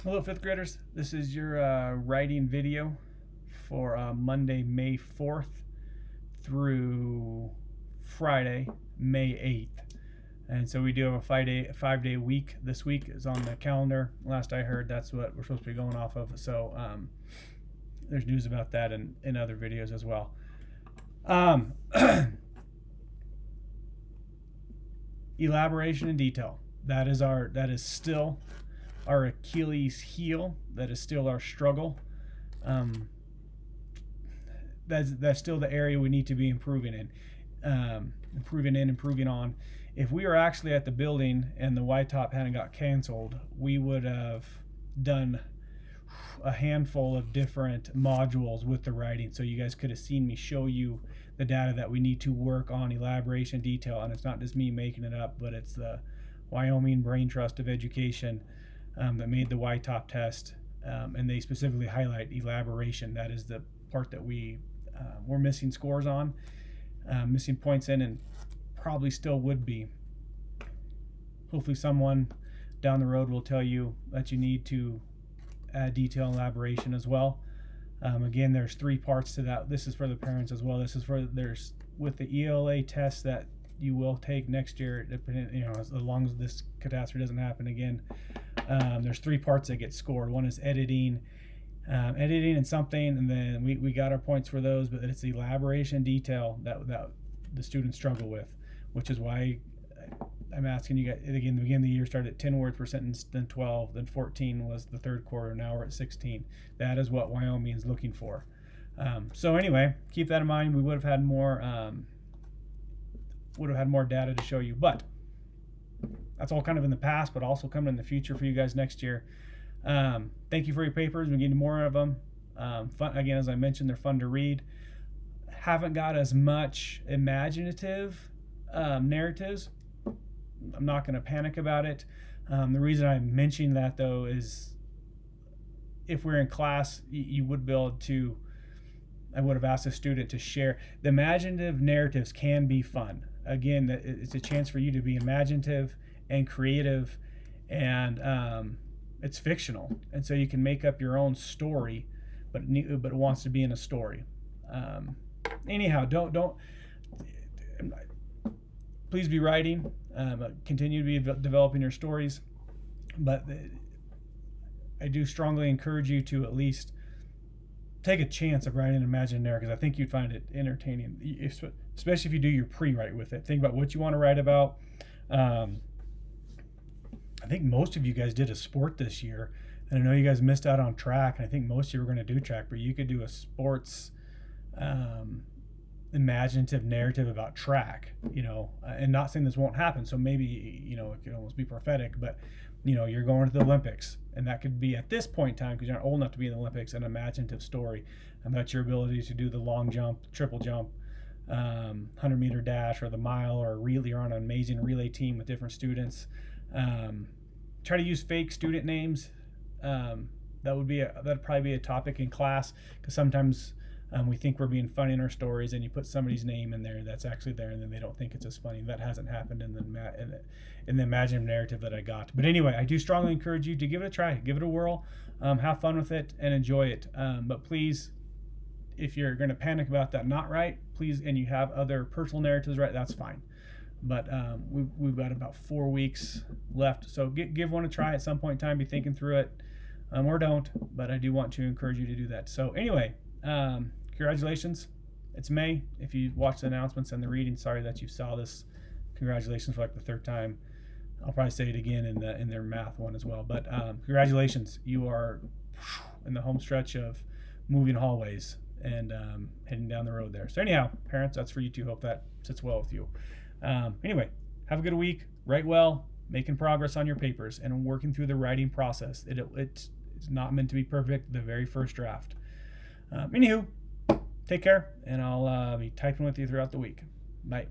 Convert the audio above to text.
Hello, fifth graders. This is your writing video for Monday, May 4th through Friday, May 8th. And so we do have a five-day week. This week is on the calendar. Last I heard, that's what we're supposed to be going off of. So there's news about that in other videos as well. Elaboration and detail. That is still our Achilles heel. That is still our struggle. That's still the area we need to be improving in, improving on. If we were actually at the building and the Y-Top hadn't got canceled, we would have done a handful of different modules with the writing, so you guys could have seen me show you the data that we need to work on elaboration detail. And it's not just me making it up, but it's the Wyoming Brain Trust of Education that made the Y-Top test, and they specifically highlight elaboration. That is the part that we're missing scores on, missing points in, and probably still would be. Hopefully someone down the road will tell you that you need to add detail and elaboration as well. Again, there's 3 parts to that. This is for the parents as well. This is there's with the ELA test that you will take next year, as long as this catastrophe doesn't happen again. There's 3 parts that get scored. One is editing and something, and then we got our points for those, but it's the elaboration detail that the students struggle with, which is why I'm asking you guys again. The beginning of the year started at 10 words per sentence, then 12, then 14 was the third quarter. Now we're at 16. That is what Wyoming is looking for. So anyway, keep that in mind. We would have had more data to show you, but that's all kind of in the past, but also coming in the future for you guys next year. Thank you for your papers. We're getting more of them. Fun, again, as I mentioned, they're fun to read. Haven't got as much imaginative narratives. I'm not going to panic about it. The reason I'm mentioning that, though, is if we're in class, you would be able to, I would have asked a student to share. The imaginative narratives can be fun. Again, it's a chance for you to be imaginative and creative, and it's fictional, and so you can make up your own story, but it wants to be in a story. Anyhow, don't please be writing. Continue to be developing your stories, but I do strongly encourage you to at least take a chance of writing an imaginative narrative, because I think you'd find it entertaining, especially if you do your pre-write with it. Think about what you want to write about. I think most of you guys did a sport this year, and I know you guys missed out on track, and I think most of you were going to do track, but you could do a sports imaginative narrative about track, and not saying this won't happen, so maybe it could almost be prophetic, but you're going to the Olympics, and that could be, at this point in time, because you're not old enough to be in the Olympics, an imaginative story about your ability to do the long jump, triple jump, 100-meter dash, or the mile, or relay. You're on an amazing relay team with different students. Try to use fake student names. That'd probably be a topic in class, because sometimes we think we're being funny in our stories, and you put somebody's name in there that's actually there, and then they don't think it's as funny. That hasn't happened in the imaginative narrative that I got. But anyway, I do strongly encourage you to give it a try, give it a whirl, have fun with it, and enjoy it. But please, if you're going to panic about that not right, please, and you have other personal narratives right, that's fine. But we've got about 4 weeks left, so give one a try at some point in time. Be thinking through it, or don't. But I do want to encourage you to do that. So anyway, congratulations. It's May. If you watched the announcements and the reading, sorry that you saw this. Congratulations for like the 3rd time. I'll probably say it again in their math one as well. But congratulations. You are in the home stretch of moving hallways and heading down the road there. So anyhow, parents, that's for you too. Hope that sits well with you. Anyway, have a good week. Write well, making progress on your papers, and working through the writing process. It's not meant to be perfect, the very first draft. Anywho, take care, and I'll be typing with you throughout the week. Bye.